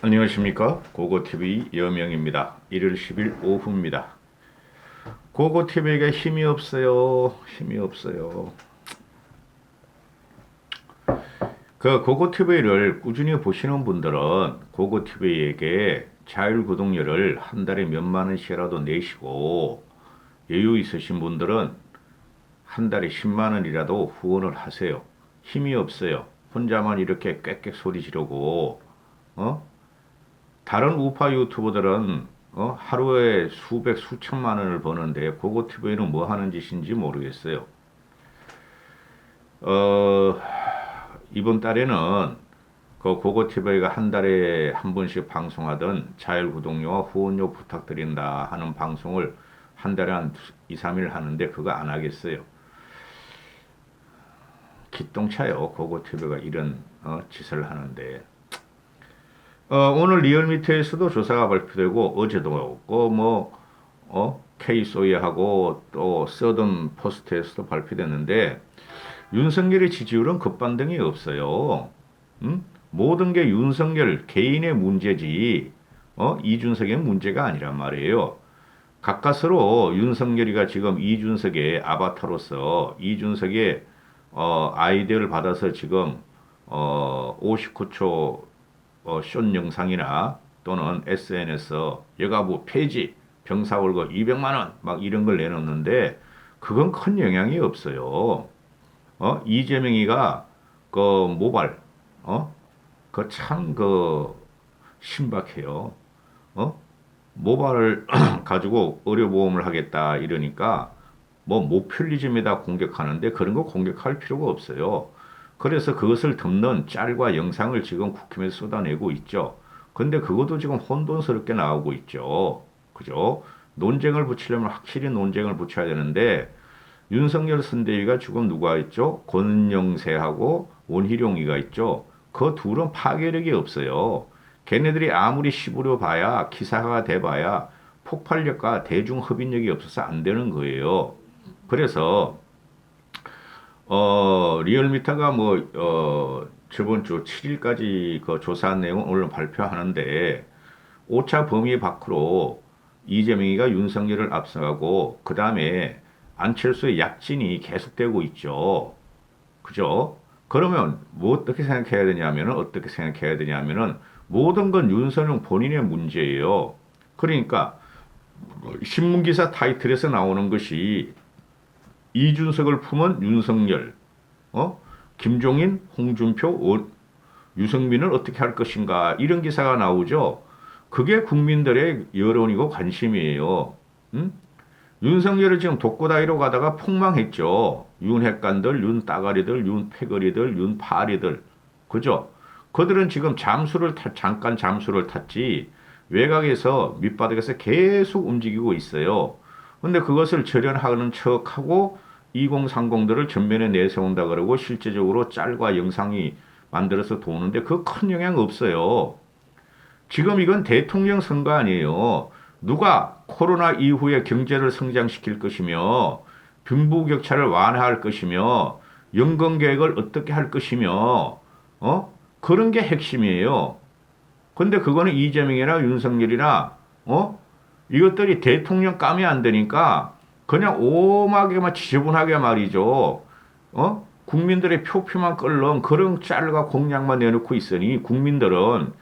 안녕하십니까. 고고TV 여명입니다. 1월 10일 오후입니다. 고고TV에게 힘이 없어요. 힘이 없어요. 그 고고TV를 꾸준히 보시는 분들은 고고TV에게 자율구독료를 한 달에 몇만 원씩이라도 내시고, 여유 있으신 분들은 한 달에 10만 원이라도 후원을 하세요. 힘이 없어요. 혼자만 이렇게 꽥꽥 소리 지르고, 어? 다른 우파 유튜버들은 하루에 수백 수천만 원을 버는데 고고TV는 뭐 하는 짓인지 모르겠어요. 어, 이번 달에는 그 고고TV가 한 달에 한 번씩 방송하던 자율구독료와 후원료 부탁드린다 하는 방송을 한 달에 한 2, 3일 하는데 그거 안 하겠어요. 기똥차요. 고고TV가 이런 짓을 하는데. 오늘 리얼미터에서도 조사가 발표되고 어제도 K소이하고 또 서든 포스트에서도 발표됐는데 윤석열의 지지율은 급반등이 없어요. 모든 게 윤석열 개인의 문제지 이준석의 문제가 아니란 말이에요. 가까스로 윤석열이가 지금 이준석의 아바타로서 이준석의 아이디어를 받아서 지금 59초 숏 영상이나 또는 SNS 여가부 폐지 병사 월급 200만 원 막 이런 걸 내놓는데 그건 큰 영향이 없어요. 이재명이가 그 모발 그 참 그 신박해요. 어? 모발을 가지고 의료보험을 하겠다 이러니까 뭐 모퓰리즘에다 공격하는데 그런 거 공격할 필요가 없어요. 그래서 그것을 덮는 짤과 영상을 지금 국힘에서 쏟아내고 있죠. 근데 그것도 지금 혼돈스럽게 나오고 있죠. 그죠? 논쟁을 붙이려면 확실히 논쟁을 붙여야 되는데 윤석열 선대위가 지금 누가 있죠? 권영세하고 원희룡이가 있죠. 그 둘은 파괴력이 없어요. 걔네들이 아무리 씹으려 봐야 기사가 돼봐야 폭발력과 대중 흡인력이 없어서 안 되는 거예요. 그래서 리얼미터가 저번 주 7일까지 그 조사한 내용을 오늘 발표하는데 오차 범위 밖으로 이재명이가 윤석열을 앞서가고 그 다음에 안철수의 약진이 계속되고 있죠. 그죠? 그러면 뭐 어떻게 생각해야 되냐면은 어떻게 생각해야 되냐면은 모든 건 윤석열 본인의 문제예요. 그러니까 신문기사 타이틀에서 나오는 것이 이준석을 품은 윤석열, 어? 김종인, 홍준표, 유승민을 어떻게 할 것인가 이런 기사가 나오죠. 그게 국민들의 여론이고 관심이에요. 음? 윤석열은 지금 독고다이로 가다가 폭망했죠. 윤핵관들, 윤따가리들, 윤패거리들, 윤파리들. 그죠? 그들은 지금 잠깐 잠수를 탔지 외곽에서 밑바닥에서 계속 움직이고 있어요. 근데 그것을 절연하는 척하고 2030들을 전면에 내세운다 그러고 실제적으로 짤과 영상이 만들어서 도는데 그 큰 영향 없어요. 지금 이건 대통령 선거 아니에요. 누가 코로나 이후에 경제를 성장시킬 것이며 빈부격차를 완화할 것이며 연금 계획을 어떻게 할 것이며 그런 게 핵심이에요. 근데 그거는 이재명이나 윤석열이나 이것들이 대통령 감이 안 되니까 그냥 오막에만 지저분하게 말이죠. 국민들의 표피만 끓는 그런 짤과 공약만 내놓고 있으니 국민들은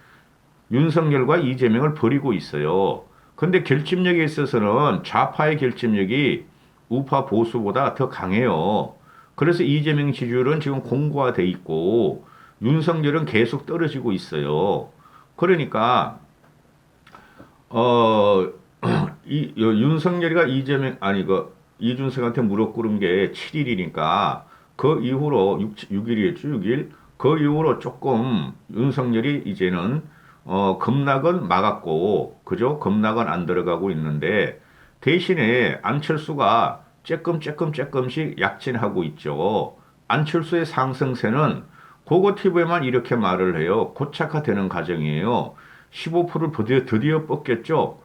윤석열과 이재명을 버리고 있어요. 근데 결집력에 있어서는 좌파의 결집력이 우파 보수보다 더 강해요. 그래서 이재명 지지율은 지금 공고화돼 있고 윤석열은 계속 떨어지고 있어요. 그러니까 어, 윤석열이가 이재명 아니 이준석한테 무릎 꿇은 게 7일이니까 그 이후로 6일이었죠, 6일. 그 이후로 조금 윤석열이 이제는 급락은 막았고 그죠? 급락은 안 들어가고 있는데 대신에 안철수가 조금씩 약진하고 있죠. 안철수의 상승세는 고고TV에만 이렇게 말을 해요. 고착화되는 과정이에요. 15%를 드디어 뽑겠죠.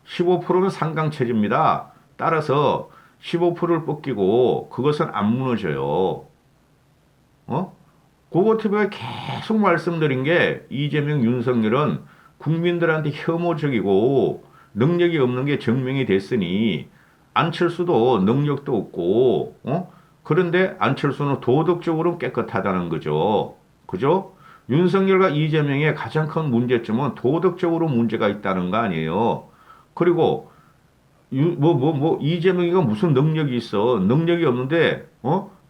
15%는 상강체제입니다. 따라서 15%를 뽑기고 그것은 안 무너져요. 어? 고고TV가 계속 말씀드린 게 이재명, 윤석열은 국민들한테 혐오적이고 능력이 없는 게 증명이 됐으니 안철수도 능력도 없고 그런데 안철수는 도덕적으로 깨끗하다는 거죠. 그죠? 윤석열과 이재명의 가장 큰 문제점은 도덕적으로 문제가 있다는 거 아니에요. 그리고 이재명이가 무슨 능력이 있어? 능력이 없는데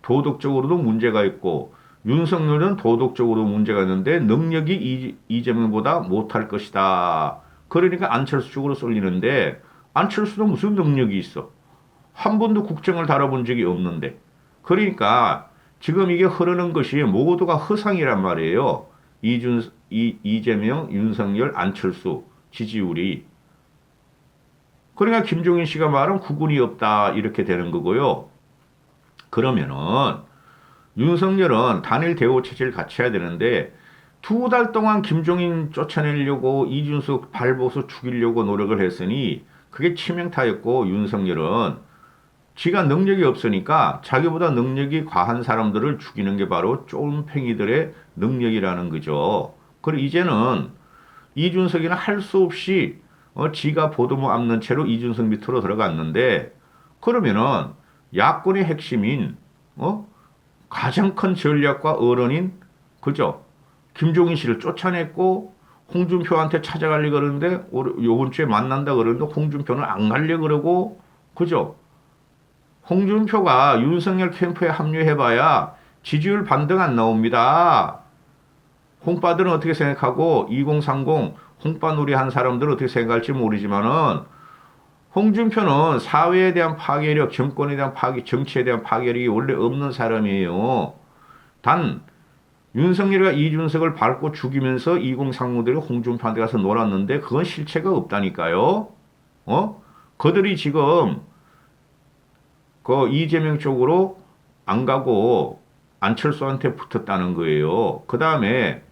도덕적으로도 문제가 있고 윤석열은 도덕적으로 문제가 있는데 능력이 이재명보다 못할 것이다. 그러니까 안철수 쪽으로 쏠리는데 안철수도 무슨 능력이 있어? 한 번도 국정을 다뤄본 적이 없는데. 그러니까 지금 이게 흐르는 것이 모두가 허상이란 말이에요. 이재명, 윤석열, 안철수 지지율이. 그러니까 김종인 씨가 말한 구분이 없다 이렇게 되는 거고요. 그러면은 윤석열은 단일 대우 체제를 갖춰야 되는데 2달 동안 김종인 쫓아내려고 이준석 발보수 죽이려고 노력을 했으니 그게 치명타였고 윤석열은 지가 능력이 없으니까 자기보다 능력이 과한 사람들을 죽이는 게 바로 쫄팽이들의 능력이라는 거죠. 그리고 이제는 이준석이는 할 수 없이 지가 보도모 앞는 채로 이준석 밑으로 들어갔는데 그러면은 야권의 핵심인 가장 큰 전략과 어른인 그죠? 김종인 씨를 쫓아냈고 홍준표한테 찾아가려고 그러는데 요번 주에 만난다 그러는데 홍준표는 안 가려고 그러고 그죠? 홍준표가 윤석열 캠프에 합류해봐야 지지율 반등 안 나옵니다. 홍빠들은 어떻게 생각하고 2030 홍빠놀이 한 사람들은 어떻게 생각할지 모르지만은 홍준표는 사회에 대한 파괴력, 정권에 대한 정치에 대한 파괴력이 원래 없는 사람이에요. 단 윤석열과 이준석을 밟고 죽이면서 2030들이 홍준표한테 가서 놀았는데 그건 실체가 없다니까요. 그들이 지금 그 이재명 쪽으로 안 가고 안철수한테 붙었다는 거예요. 그 다음에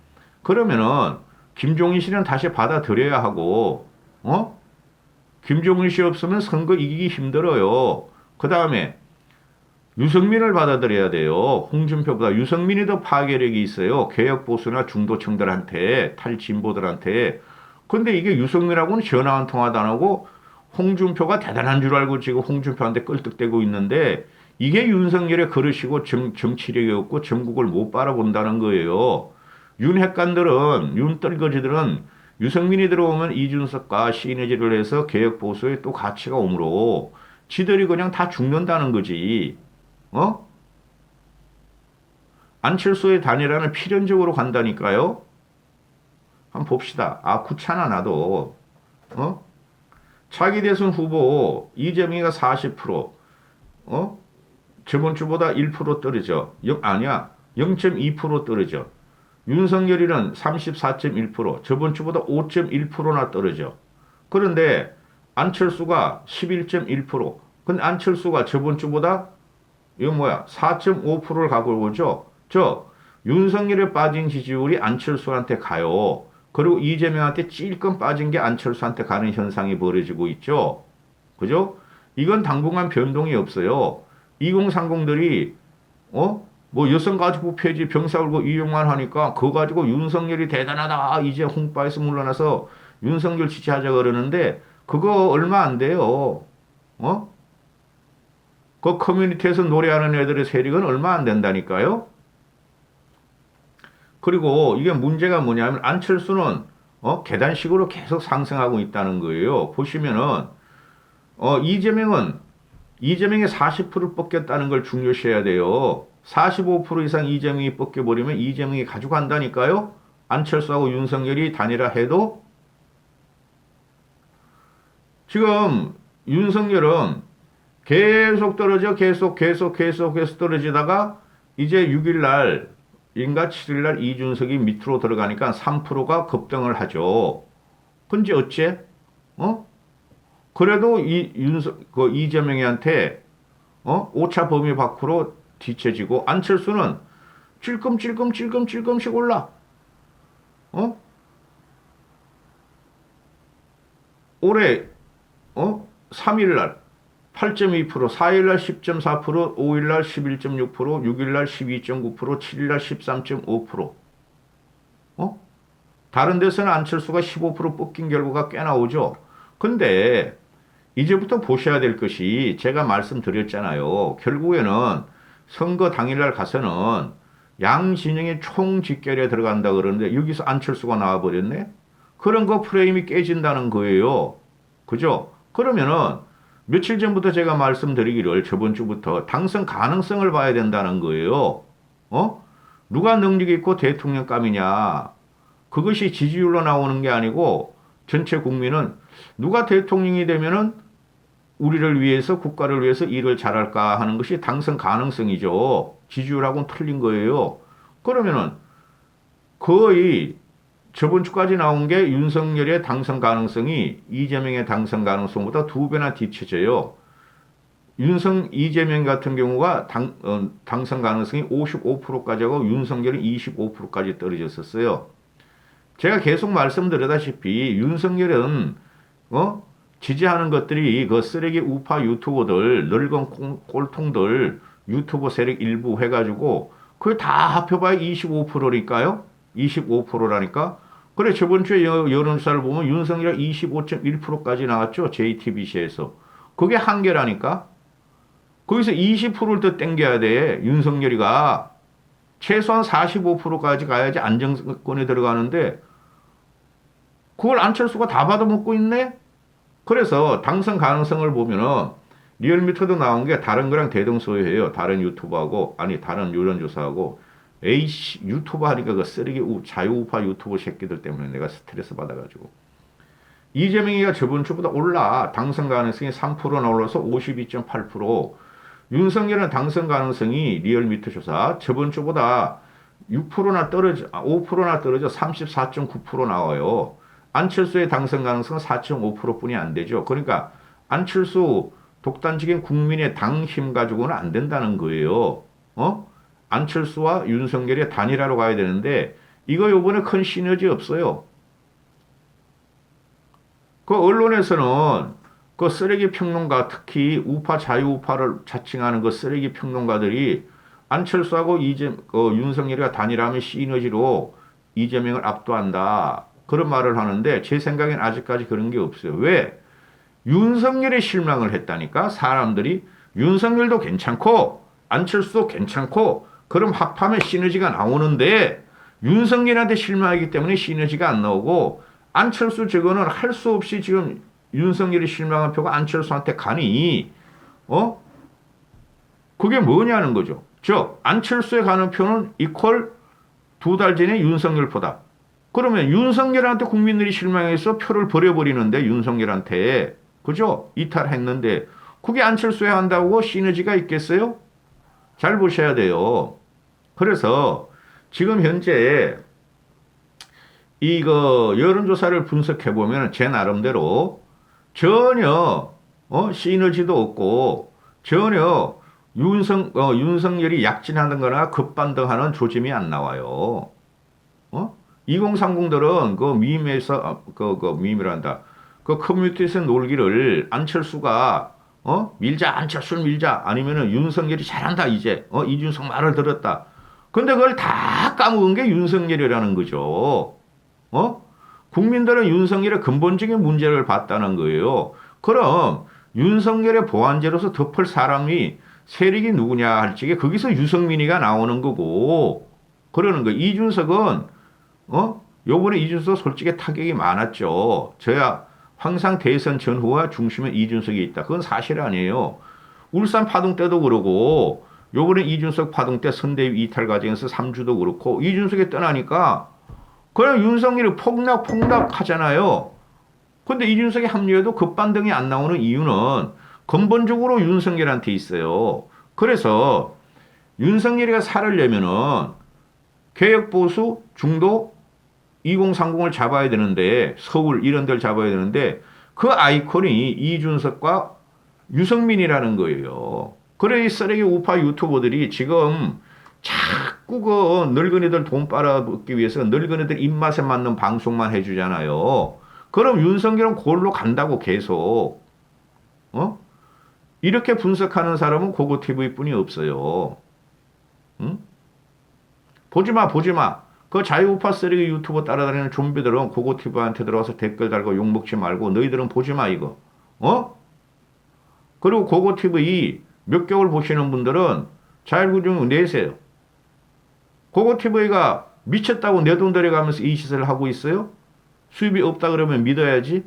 그러면은 김종인 씨는 다시 받아들여야 하고, 김종인 씨 없으면 선거 이기기 힘들어요. 그 다음에 유승민을 받아들여야 돼요. 홍준표보다 유승민이 더 파괴력이 있어요. 개혁보수나 중도층들한테, 탈진보들한테. 근데 이게 유승민하고는 전화 한 통화도 안 하고 홍준표가 대단한 줄 알고 지금 홍준표한테 끌떡대고 있는데 이게 윤석열의 그릇이고 정치력이 없고 전국을 못 바라본다는 거예요. 윤핵관들은, 윤떨거지들은 유승민이 들어오면 이준석과 시너지를 해서 개혁보수에 또 가치가 오므로 지들이 그냥 다 죽는다는 거지. 안철수의 단일화는 필연적으로 간다니까요. 한번 봅시다. 귀찮아 나도. 차기 대선 후보 이재명이가 40%, 저번 주보다 1% 떨어져. 아니야. 0.2% 떨어져. 윤석열이는 34.1%, 저번 주보다 5.1%나 떨어져. 그런데 안철수가 11.1%. 근데 안철수가 저번 주보다 4.5%를 가고 오죠. 윤석열에 빠진 지지율이 안철수한테 가요. 그리고 이재명한테 찔끔 빠진 게 안철수한테 가는 현상이 벌어지고 있죠. 그죠? 이건 당분간 변동이 없어요. 2030들이 여성가족부 폐지 병사울고 이용만 하니까 그거 가지고 윤석열이 대단하다 이제 홍파에서 물러나서 윤석열 지지하자 그러는데 그거 얼마 안 돼요. 그 커뮤니티에서 노래하는 애들의 세력은 얼마 안 된다니까요. 그리고 이게 문제가 뭐냐면 안철수는 계단식으로 계속 상승하고 있다는 거예요. 보시면은 이재명의 40%를 뽑겠다는 걸 중요시해야 돼요. 45% 이상 이재명이 뽑혀버리면 이재명이 가져간다니까요. 안철수하고 윤석열이 단일화 해도 지금 윤석열은 계속 떨어져 계속 떨어지다가 이제 6일날 인가 7일날 이준석이 밑으로 들어가니까 3%가 급등을 하죠. 근데 어째? 그래도 이재명이한테 오차 범위 밖으로 뒤처지고 안철수는 찔끔씩 올라. 올해 3일날 8.2%, 4일날 10.4%, 5일날 11.6%, 6일날 12.9%, 7일날 13.5%. 다른 데서는 안철수가 15% 뽑힌 결과가 꽤 나오죠. 근데 이제부터 보셔야 될 것이 제가 말씀드렸잖아요. 결국에는 선거 당일날 가서는 양 진영의 총집결에 들어간다 그러는데 여기서 안철수가 나와버렸네? 그런 거 프레임이 깨진다는 거예요. 그죠? 그러면은 며칠 전부터 제가 말씀드리기를 저번 주부터 당선 가능성을 봐야 된다는 거예요. 어? 누가 능력이 있고 대통령감이냐. 그것이 지지율로 나오는 게 아니고 전체 국민은 누가 대통령이 되면은 우리를 위해서 국가를 위해서 일을 잘할까 하는 것이 당선 가능성이죠. 지지율하고는 틀린 거예요. 그러면은 거의 저번 주까지 나온 게 윤석열의 당선 가능성이 이재명의 당선 가능성보다 2배나 뒤쳐져요. 이재명 같은 경우가 당선 가능성이 55%까지 하고 윤석열은 25%까지 떨어졌었어요. 제가 계속 말씀드렸다시피 윤석열은 지지하는 것들이 그 쓰레기 우파 유튜버들 늙은 꼴통들 유튜버 세력 일부 해가지고 그게 다 합해봐야 25%니까요. 25%라니까. 그래 저번 주에 여론조사를 보면 윤석열 25.1%까지 나왔죠. JTBC에서. 그게 한계라니까. 거기서 20%를 더 땡겨야 돼. 윤석열이가. 최소한 45%까지 가야지 안정권에 들어가는데 그걸 안철수가 다 받아먹고 있네? 그래서 당선 가능성을 보면은 리얼미터도 나온 게 다른 거랑 대동소이해요. 다른 유튜버하고 아니 다른 여론조사하고 에이씨 유튜버 하니까 그 쓰레기 자유우파 유튜버 새끼들 때문에 내가 스트레스 받아가지고 이재명이가 저번 주보다 올라 당선 가능성이 3%나 올라서 52.8%. 윤석열은 당선 가능성이 리얼미터 조사 저번 주보다 6%나 떨어져 5%나 떨어져 34.9% 나와요. 안철수의 당선 가능성은 4.5%뿐이 안 되죠. 그러니까 안철수 독단적인 국민의 당 힘 가지고는 안 된다는 거예요. 안철수와 윤석열의 단일화로 가야 되는데 이거 요번에 큰 시너지 없어요. 그 언론에서는 그 쓰레기 평론가 특히 우파 자유우파를 자칭하는 그 쓰레기 평론가들이 안철수하고 윤석열이가 단일화하면 시너지로 이재명을 압도한다. 그런 말을 하는데 제 생각엔 아직까지 그런 게 없어요. 왜? 윤석열에 실망을 했다니까 사람들이 윤석열도 괜찮고 안철수도 괜찮고 그럼 합하면 시너지가 나오는데 윤석열한테 실망하기 때문에 시너지가 안 나오고 안철수 저거는 할 수 없이 지금 윤석열이 실망한 표가 안철수한테 가니 그게 뭐냐는 거죠. 즉 안철수에 가는 표는 이퀄 2달 전에 윤석열 표다. 그러면 윤석열한테 국민들이 실망해서 표를 버려버리는데 윤석열한테 그죠? 이탈했는데 그게 안철수에 한다고 시너지가 있겠어요? 잘 보셔야 돼요. 그래서 지금 현재 이거 여론조사를 분석해 보면 제 나름대로 전혀 시너지도 없고 전혀 윤석열이 약진하는 거나 급반등하는 조짐이 안 나와요. 2030들은 그 밈에서 밈이란다. 그 커뮤니티에서 놀기를 안철수가 밀자 안철수를 밀자 아니면은 윤석열이 잘한다 이제 이준석 말을 들었다. 근데 그걸 다 까먹은 게 윤석열이라는 거죠. 국민들은 윤석열의 근본적인 문제를 봤다는 거예요. 그럼 윤석열의 보완제로서 덮을 사람이 세력이 누구냐 할 적에 거기서 유승민이가 나오는 거고 그러는 거. 이준석은 요번에 이준석 솔직히 타격이 많았죠. 저야 항상 대선 전후와 중심에 이준석이 있다. 그건 사실 아니에요. 울산 파동 때도 그러고 요번에 이준석 파동 때 선대위 이탈 과정에서 3주도 그렇고 이준석이 떠나니까 그냥 윤석열이 폭락 하잖아요. 근데 이준석이 합류해도 급반등이 안 나오는 이유는 근본적으로 윤석열한테 있어요. 그래서 윤석열이가 살으려면은 개혁보수 중도 2030을 잡아야 되는데 서울 이런 데를 잡아야 되는데 그 아이콘이 이준석과 유승민이라는 거예요. 그래 이 쓰레기 우파 유튜버들이 지금 자꾸 그 늙은이들 돈 빨아먹기 위해서 늙은이들 입맛에 맞는 방송만 해주잖아요. 그럼 윤석열은 그걸로 간다고 계속 이렇게 분석하는 사람은 고고TV뿐이 없어요. 응? 보지 마. 그 자유우파 쓰레기 유튜버 따라다니는 좀비들은 고고티브한테 들어가서 댓글 달고 욕먹지 말고 너희들은 보지 마 이거. 어? 그리고 고고티브 몇 개월 보시는 분들은 자율구중 내세요. 고고티브가 미쳤다고 내 돈 들여가면서 이 짓을 하고 있어요? 수입이 없다 그러면 믿어야지.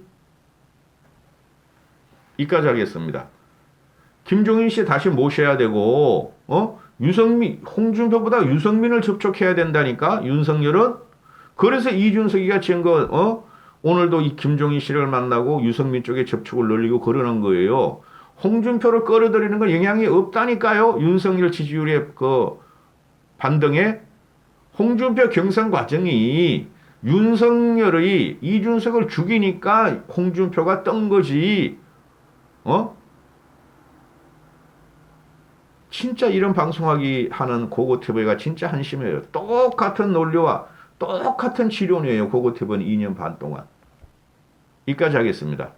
이까지 하겠습니다. 김종인 씨 다시 모셔야 되고, 홍준표보다 유승민을 접촉해야 된다니까, 윤석열은? 그래서 이준석이가 증거, 오늘도 이 김종인 씨를 만나고 유승민 쪽에 접촉을 늘리고 그러는 거예요. 홍준표를 끌어들이는 건 영향이 없다니까요. 윤석열 지지율의 그 반등에. 홍준표 경선 과정이 윤석열의 이준석을 죽이니까 홍준표가 뜬 거지. 진짜 이런 방송하기 하는 고고TV가 진짜 한심해요. 똑같은 논리와 똑같은 치료이에요. 고고TV는 2년 반 동안. 여기까지 하겠습니다.